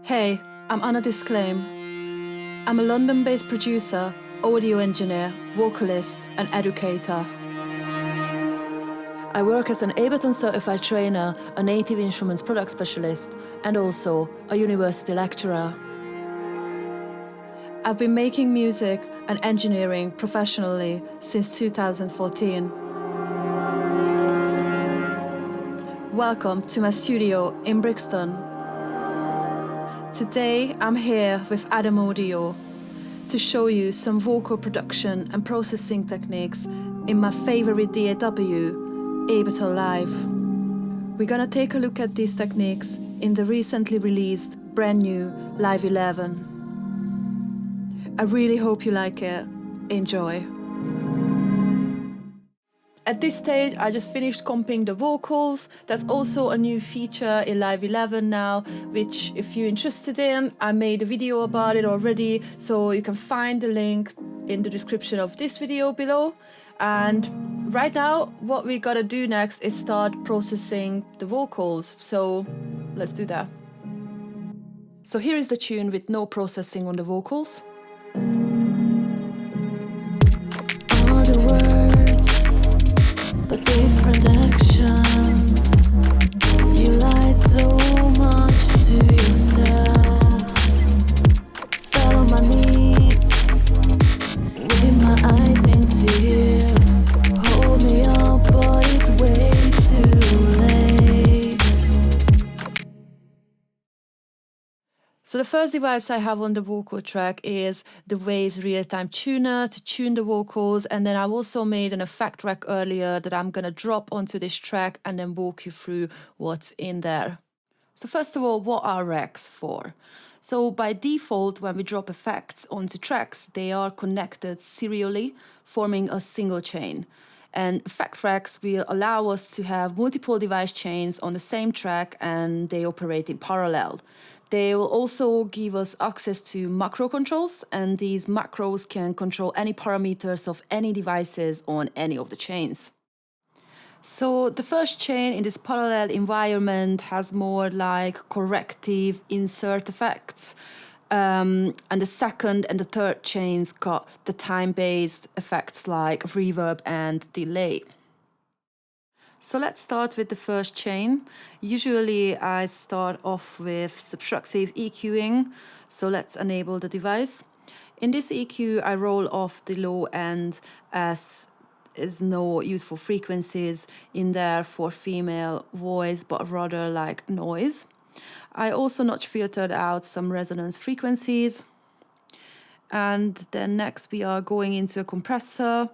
Hey, I'm Anna DISCLAIM. I'm a London-based producer, audio engineer, vocalist and educator. I work as an Ableton certified trainer, a native instruments product specialist and also a university lecturer. I've been making music and engineering professionally since 2014. Welcome to my studio in Brixton. Today I'm here with Adam Audio to show you some vocal production and processing techniques in my favorite DAW, Ableton Live. We're gonna take a look at these techniques in the recently released brand new Live 11. I really hope you like it. Enjoy. At this stage, I just finished comping the vocals. That's also a new feature in Live 11 now, which if you're interested in, I made a video about it already, so you can find the link in the description of this video below. And right now, what we gotta do next is start processing the vocals. So let's do that. So here is the tune with no processing on the vocals. All the words, but different actions. You lied so much to yourself. Fell on my knees with my eyes in tears. Hold me up, but it's way too late. So the first device I have on the vocal track is the Waves real-time tuner to tune the vocals, and then I've also made an effect rack earlier that I'm gonna drop onto this track and then walk you through what's in there. So first of all, what are racks for? So by default, when we drop effects onto tracks, they are connected serially, forming a single chain. And effect racks will allow us to have multiple device chains on the same track, and they operate in parallel. They will also give us access to macro controls, and these macros can control any parameters of any devices on any of the chains. So the first chain in this parallel environment has more like corrective insert effects. And the second and the third chains got the time-based effects like reverb and delay. So let's start with the first chain. Usually I start off with subtractive EQing. So let's enable the device. In this EQ, I roll off the low end as there's no useful frequencies in there for female voice, but rather like noise. I also notch filtered out some resonance frequencies. And then next we are going into a compressor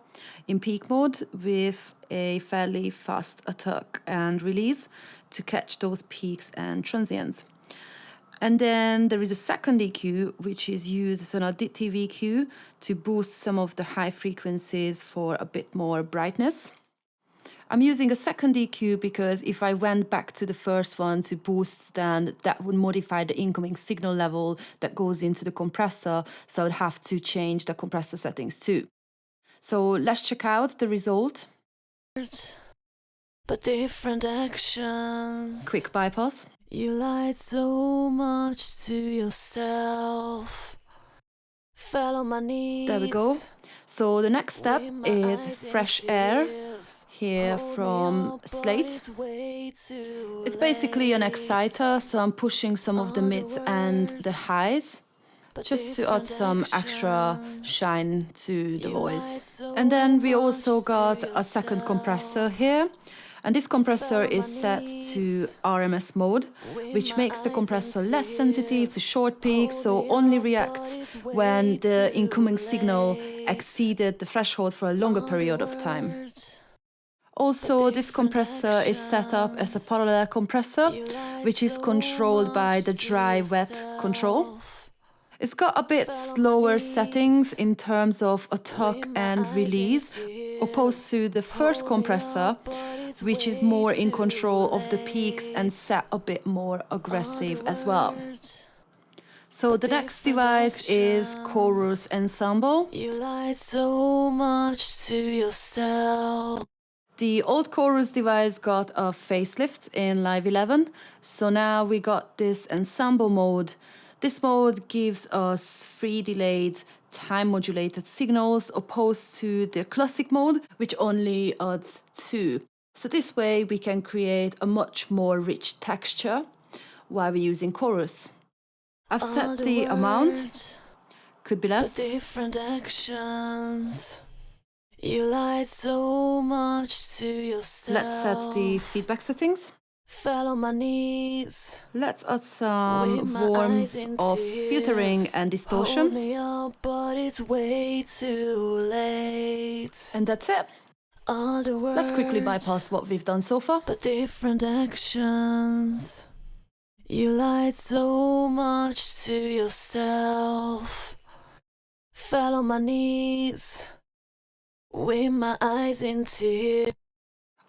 in peak mode with a fairly fast attack and release to catch those peaks and transients. And then there is a second EQ, which is used as an additive EQ to boost some of the high frequencies for a bit more brightness. I'm using a second EQ because if I went back to the first one to boost, then that would modify the incoming signal level that goes into the compressor, so I'd have to change the compressor settings too. So let's check out the result. But different actions. Quick bypass. You lied so much to yourself. Fell on my knees. There we go. So the next step is fresh air. Here from Slate. It's basically an exciter, so I'm pushing some of the mids and the highs just to add some extra shine to the voice. And then we also got a second compressor here, and this compressor is set to RMS mode, which makes the compressor less sensitive to short peaks, so only reacts when the incoming signal exceeded the threshold for a longer period of time. Also, this compressor is set up as a parallel compressor, which is controlled by the dry-wet control. It's got a bit slower settings in terms of attack and release, opposed to the first compressor, which is more in control of the peaks and set a bit more aggressive as well. So the next device is Chorus Ensemble. You lied so much to yourself. The old chorus device got a facelift in Live 11, so now we got this ensemble mode This mode gives us 3 delayed time modulated signals opposed to the classic mode, which only adds 2. So this way we can create a much more rich texture while we're using chorus. I've set the amount, could be less. Different actions. You lied so much to yourself. Let's set the feedback settings. Fell on my knees. Let's add some warmth of filtering and distortion. Hold me up, but it's way too late. And that's it. All the words, let's quickly bypass what we've done so far. But different actions. You lied so much to yourself. Fell on my knees with my eyes in tears.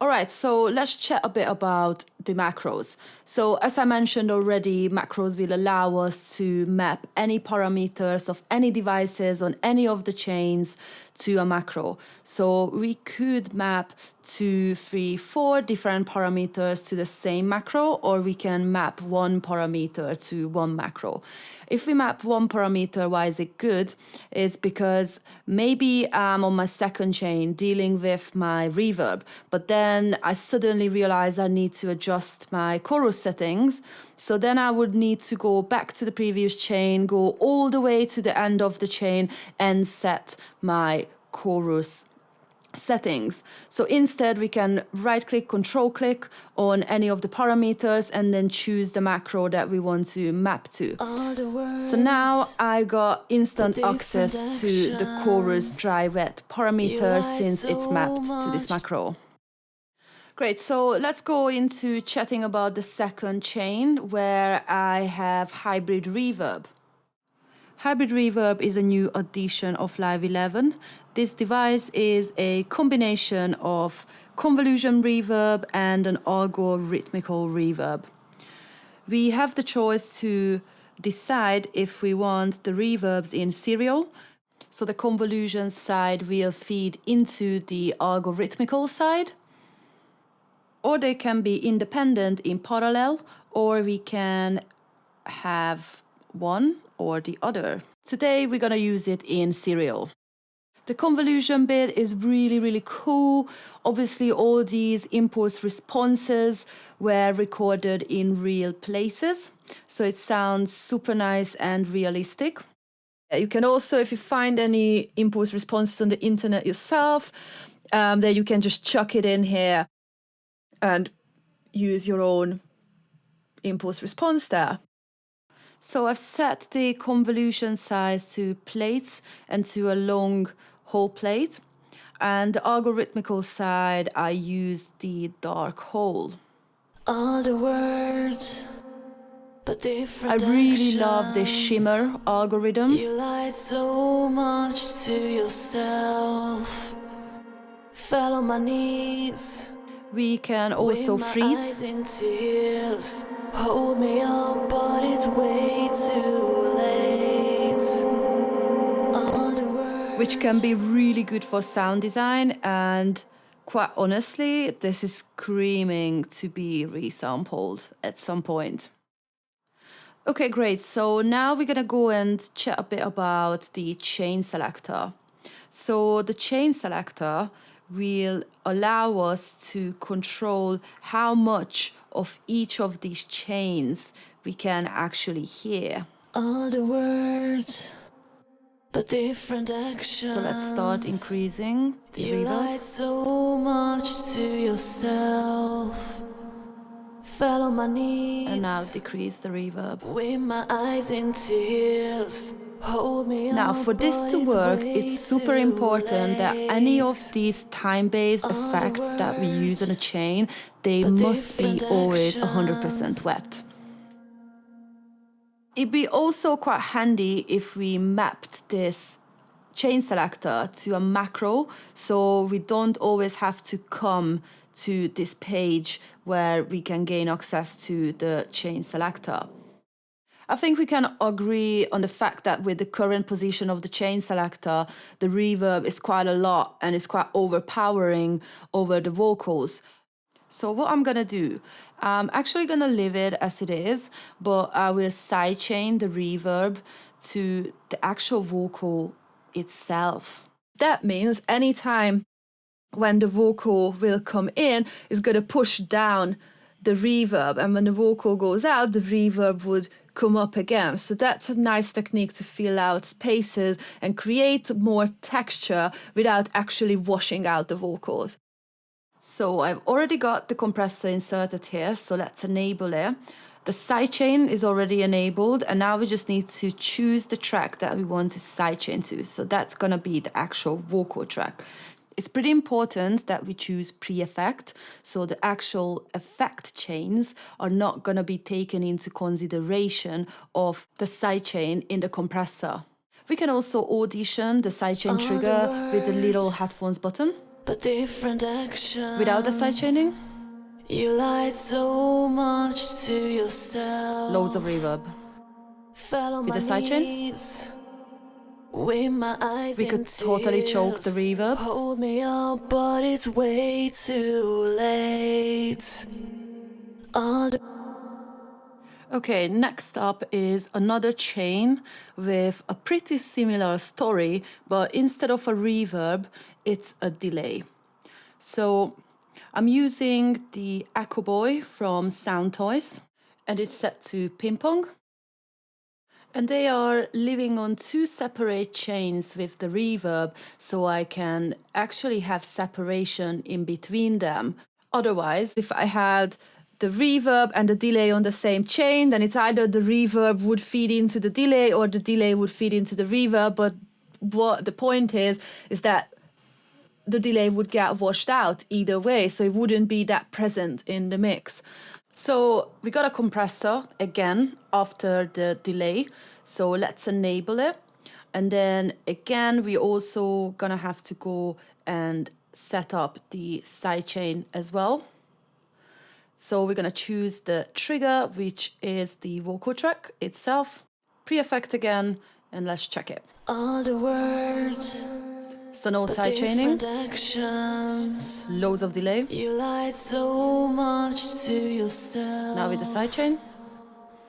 Alright, so let's chat a bit about the macros. So as I mentioned already, macros will allow us to map any parameters of any devices on any of the chains to a macro. So we could map 2, 3, 4 different parameters to the same macro, or we can map one parameter to one macro. If we map one parameter, why is it good? It's because maybe I'm on my second chain dealing with my reverb, but then I suddenly realize I need to adjust my chorus settings. So then I would need to go back to the previous chain, go all the way to the end of the chain and set my chorus settings. So instead we can right click, control click on any of the parameters and then choose the macro that we want to map to. So now I got instant access to the chorus dry wet parameter since it's mapped to this macro. Great, so let's go into chatting about the second chain where I have hybrid reverb. Hybrid reverb is a new addition of Live 11. This device is a combination of convolution reverb and an algorithmical reverb. We have the choice to decide if we want the reverbs in serial. So the convolution side will feed into the algorithmical side, or they can be independent in parallel, or we can have one or the other. Today we're gonna use it in serial. The convolution bit is really, really cool. Obviously all these impulse responses were recorded in real places, so it sounds super nice and realistic. You can also, if you find any impulse responses on the internet yourself, then you can just chuck it in here and use your own impulse response there. So I've set the convolution size to plates and to a long whole plate. And the algorithmical side, I used the dark hole. All the words, but different I really love this shimmer algorithm. You lied so much to yourself. Fell on my knees. We can also freeze, hold me up, but it's way too late. Which can be really good for sound design, and quite honestly, this is screaming to be resampled at some point. Okay, great. So now we're gonna go and chat a bit about the chain selector. So the chain selector will allow us to control how much of each of these chains we can actually hear. All the words, but different actions. So let's start increasing the reverb. You lied so much to yourself. Fell on my knees. And now decrease the reverb. With my eyes in tears. Now for this to work, it's super important that any of these time-based effects that we use on a chain, they must be always 100% wet. It'd be also quite handy if we mapped this chain selector to a macro, so we don't always have to come to this page where we can gain access to the chain selector. I think we can agree on the fact that with the current position of the chain selector, the reverb is quite a lot and it's quite overpowering over the vocals. So what I'm gonna do, I'm actually gonna leave it as it is, but I will sidechain the reverb to the actual vocal itself. That means anytime when the vocal will come in, it's gonna push down the reverb, and when the vocal goes out, the reverb would come up again. So that's a nice technique to fill out spaces and create more texture without actually washing out the vocals. So I've already got the compressor inserted here, so let's enable it. The sidechain is already enabled, and now we just need to choose the track that we want to sidechain to. So that's gonna be the actual vocal track. It's pretty important that we choose pre-effect, so the actual effect chains are not gonna be taken into consideration of the sidechain in the compressor. We can also audition the sidechain trigger with the little headphones button. But different actions. Without the sidechaining, You lied so much to yourself. loads of reverb. Fell on With my the sidechain, knees, with my eyes we could in totally choke the tears. reverb. Hold me up, but it's way too late. All the Okay, next up is another chain with a pretty similar story, but instead of a reverb, it's a delay. So I'm using the Echo Boy from Sound Toys, and it's set to ping pong. And they are living on two separate chains with the reverb, so I can actually have separation in between them. Otherwise, if I had the reverb and the delay on the same chain, then it's either the reverb would feed into the delay or the delay would feed into the reverb. But what the point is that the delay would get washed out either way, so it wouldn't be that present in the mix. So we got a compressor again after the delay, so let's enable it. And then again, we also gonna have to go and set up the sidechain as well. So we're gonna choose the trigger, which is the vocal track itself. Pre-effect again, and let's check it. all the words, So no but sidechaining, different actions. loads of delay. You lied so much to yourself. Now with the sidechain.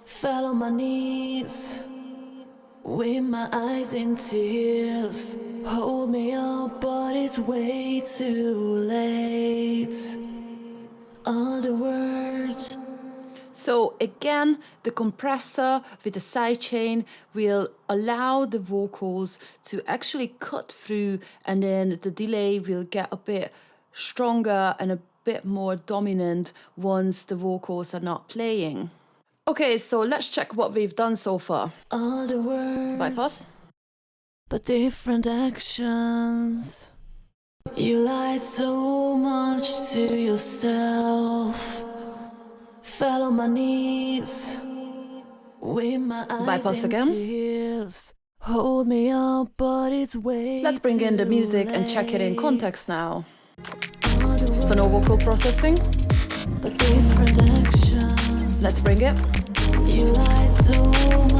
Fell on my knees, with my eyes in tears. Hold me up, but it's way too late. All the words. So again, the compressor with the sidechain will allow the vocals to actually cut through, and then the delay will get a bit stronger and a bit more dominant once the vocals are not playing. Okay, so let's check what we've done so far. All the words, Bypass. but different actions. You lied so much to yourself. Fell on my knees, with my eyes Bypass in again. tears. Hold me up, but it's way Let's bring in the too music and check it in late. context now. All the So no vocal processing. but different actions. Let's bring it. You lied so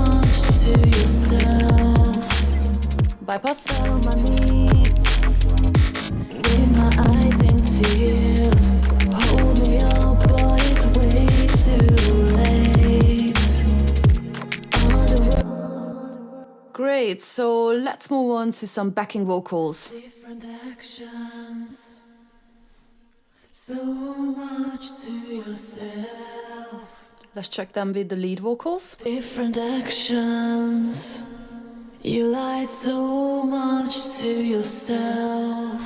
much to yourself. Bypass. Fell on my knees, with my eyes in tears. Hold me up, but it's way too late. All the Great, so let's move on to some backing vocals. different actions. So much to yourself. Let's check them with the lead vocals. Different actions. You lied so much to yourself.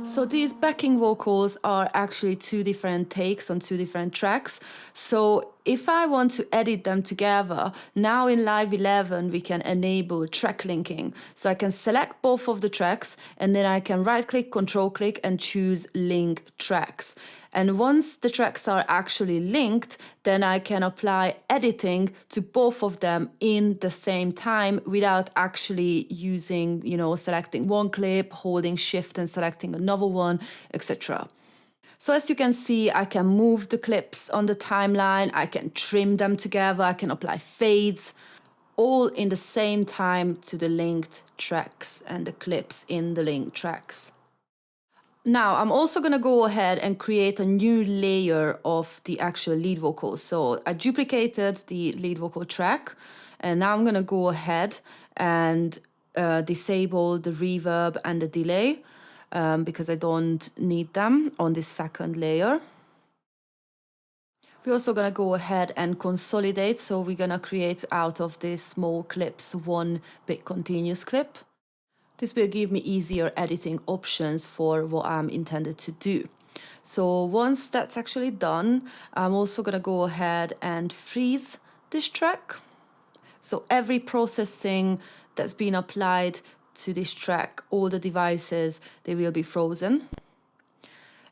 So these backing vocals are actually two different takes on two different tracks. So if I want to edit them together, now in Live 11 we can enable track linking. So I can select both of the tracks, and then I can right click, control click, and choose link tracks. And once the tracks are actually linked, then I can apply editing to both of them in the same time without actually using, selecting one clip, holding shift and selecting another one, etc. So as you can see, I can move the clips on the timeline, I can trim them together, I can apply fades, all in the same time to the linked tracks and the clips in the linked tracks. Now I'm also going to go ahead and create a new layer of the actual lead vocal. So I duplicated the lead vocal track, and now I'm going to go ahead and disable the reverb and the delay because I don't need them on this second layer. We're also going to go ahead and consolidate. So we're going to create out of these small clips one big continuous clip. This will give me easier editing options for what I'm intended to do. So once that's actually done, I'm also going to go ahead and freeze this track. So every processing that's been applied to this track, all the devices, they will be frozen.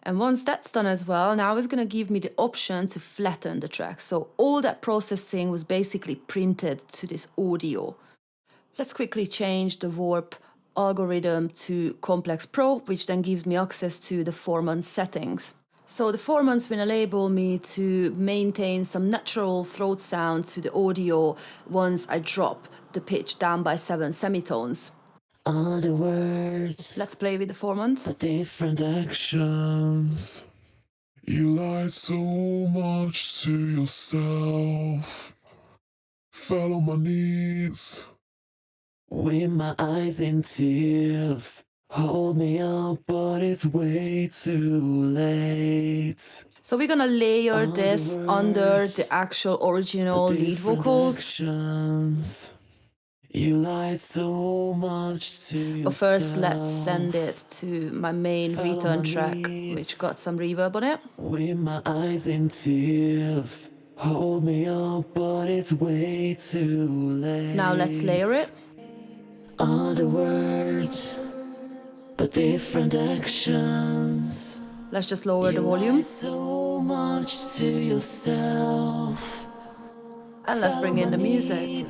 And once that's done as well, now it's going to give me the option to flatten the track. So all that processing was basically printed to this audio. Let's quickly change the warp algorithm to Complex Pro, which then gives me access to the 4-month settings. So the 4 months will enable me to maintain some natural throat sound to the audio once I drop the pitch down by 7 semitones. Other words, Let's play with the 4 months. but different actions. You lied so much to yourself. Fell on my knees. With my eyes in tears, hold me up, but it's way too late. So we're gonna layer this under the actual original lead vocals. Actions. You lied so much to yourself. But first, let's send it to my main return track, which got some reverb on it. With my eyes in tears, hold me up, but it's way too late. Now let's layer it. Other words, but different actions. Let's just lower the volume. So much to yourself. And let's bring in the music.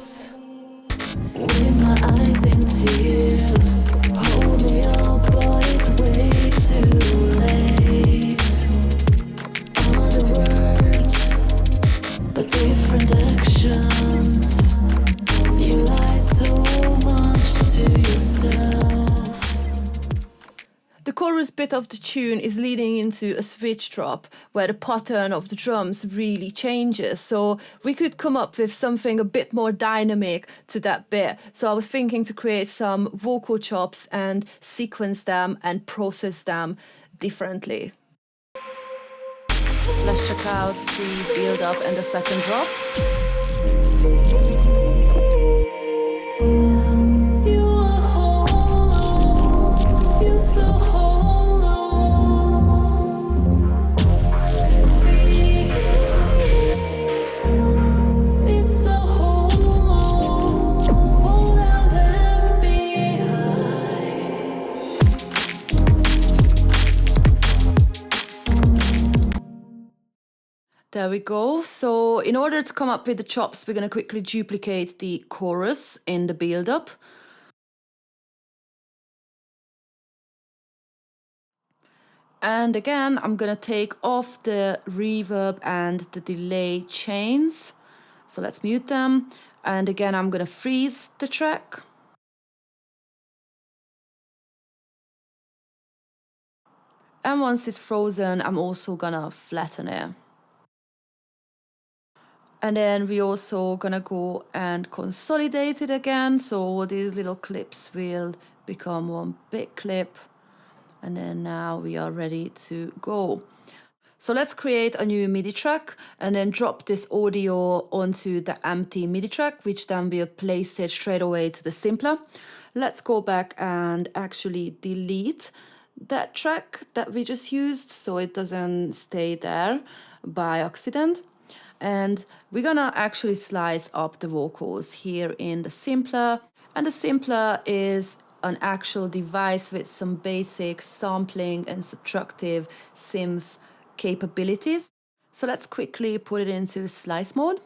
With my eyes in tears, hold me up, but it's way too late. Other words, but different actions. You lied so much to yourself. The chorus bit of the tune is leading into a switch drop where the pattern of the drums really changes. So we could come up with something a bit more dynamic to that bit. So I was thinking to create some vocal chops and sequence them and process them differently. Let's check out the build up and the second drop. There we go. So in order to come up with the chops, we're going to quickly duplicate the chorus in the build-up. And again, I'm going to take off the reverb and the delay chains. So let's mute them. And again, I'm going to freeze the track. And once it's frozen, I'm also going to flatten it. And then we also gonna go and consolidate it again. So these little clips will become one big clip. And then now we are ready to go. So let's create a new MIDI track and then drop this audio onto the empty MIDI track, which then will place it straight away to the simpler. Let's go back and actually delete that track that we just used so it doesn't stay there by accident. And we're gonna actually slice up the vocals here in the simpler. And the simpler is an actual device with some basic sampling and subtractive synth capabilities. So let's quickly put it into slice mode.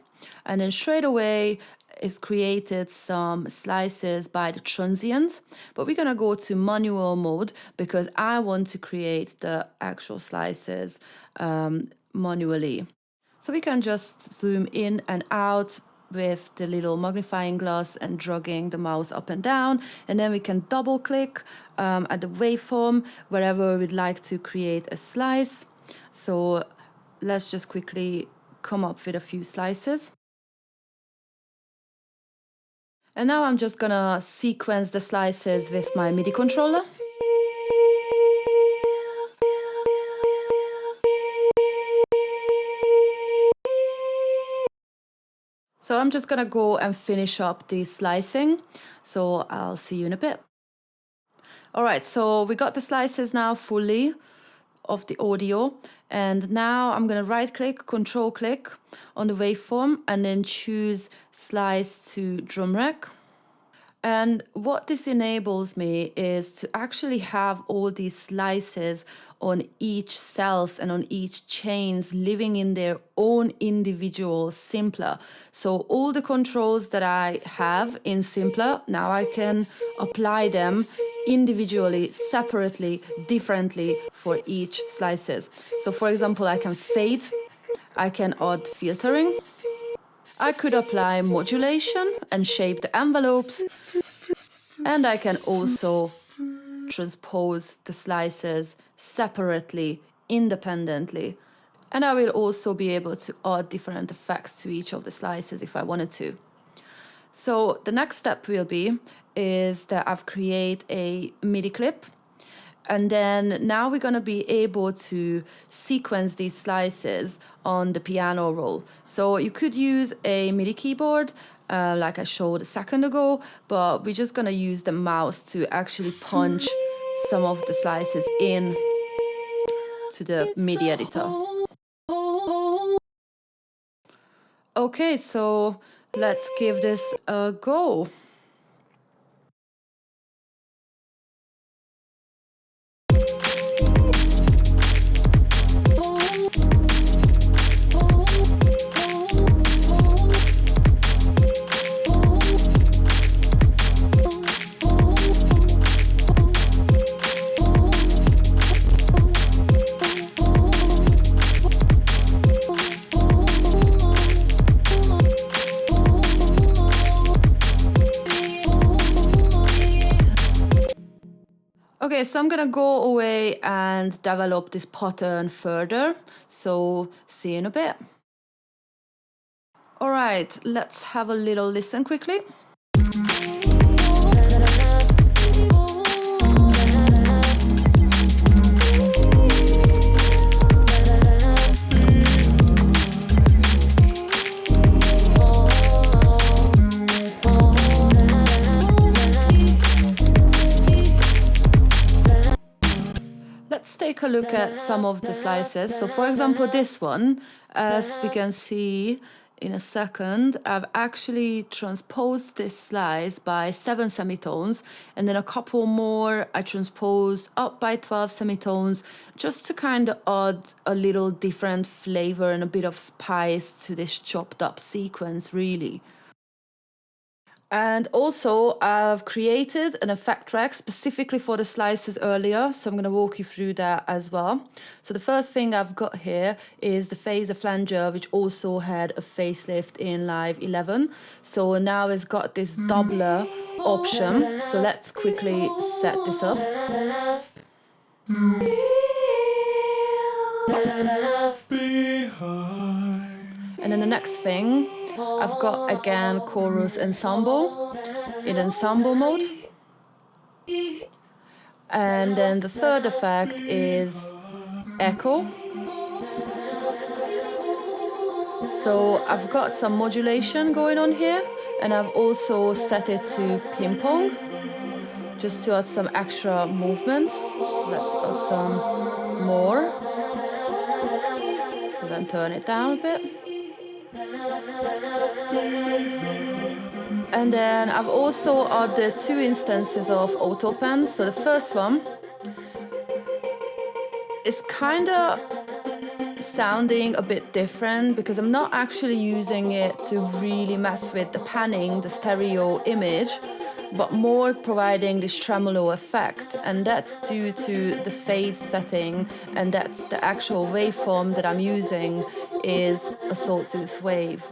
And then straight away, it's created some slices by the transient. But we're gonna go to manual mode because I want to create the actual slices manually. So we can just zoom in and out with the little magnifying glass and dragging the mouse up and down, and then we can double click at the waveform wherever we'd like to create a slice. So let's just quickly come up with a few slices. And now I'm just gonna sequence the slices with my MIDI controller. So I'm just gonna go and finish up the slicing. So I'll see you in a bit. All right, so we got the slices now fully of the audio. And now I'm gonna right click, control click on the waveform and then choose slice to drum rack. And what this enables me is to actually have all these slices on each cells and on each chains living in their own individual Simpler. So all the controls that I have in Simpler, now I can apply them individually, separately, differently for each slices. So for example, I can fade, I can add filtering, I could apply modulation and shape the envelopes, and I can also transpose the slices separately, independently. And I will also be able to add different effects to each of the slices if I wanted to. So the next step will be is that I've created a MIDI clip. And then now we're going to be able to sequence these slices on the piano roll. So you could use a MIDI keyboard, like I showed a second ago, but we're just going to use the mouse to actually punch some of the slices in to the MIDI editor. Okay, so let's give this a go. Okay, so I'm gonna go away and develop this pattern further. So see you in a bit. All right, let's have a little listen quickly. Let's take a look at some of the slices. So for example, this one, as we can see in a second, I've actually transposed this slice by 7 semitones, and then a couple more I transposed up by 12 semitones, just to kind of add a little different flavor and a bit of spice to this chopped up sequence, really. And also, I've created an effect track specifically for the slices earlier, so I'm going to walk you through that as well. So the first thing I've got here is the phaser flanger, which also had a facelift in Live 11. So now it's got this doubler option. So let's quickly set this up. And then the next thing, I've got again chorus ensemble in ensemble mode. And then the third effect is echo. So I've got some modulation going on here, and I've also set it to ping pong, just to add some extra movement. Let's add some more. And then turn it down a bit. And then I've also added 2 instances of autopen. So the first one is kind of sounding a bit different because I'm not actually using it to really mess with the panning, the stereo image, but more providing this tremolo effect. And that's due to the phase setting, and that's the actual waveform that I'm using is a sawtooth wave.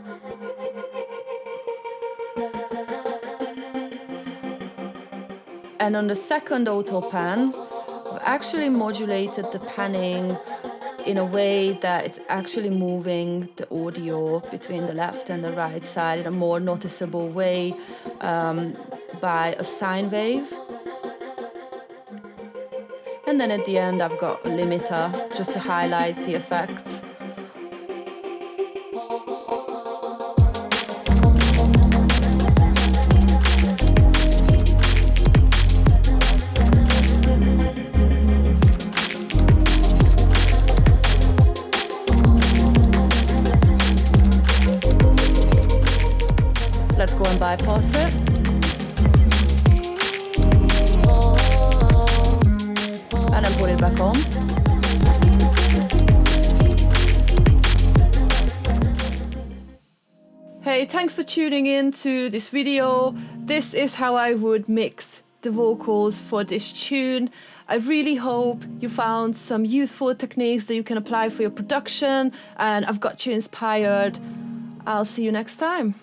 And on the second auto pan, I've actually modulated the panning in a way that it's actually moving the audio between the left and the right side in a more noticeable way by a sine wave. And then at the end I've got a limiter just to highlight the effects. Let's go and bypass it. And then put it back on. Hey, thanks for tuning in to this video. This is how I would mix the vocals for this tune. I really hope you found some useful techniques that you can apply for your production, and I've got you inspired. I'll see you next time.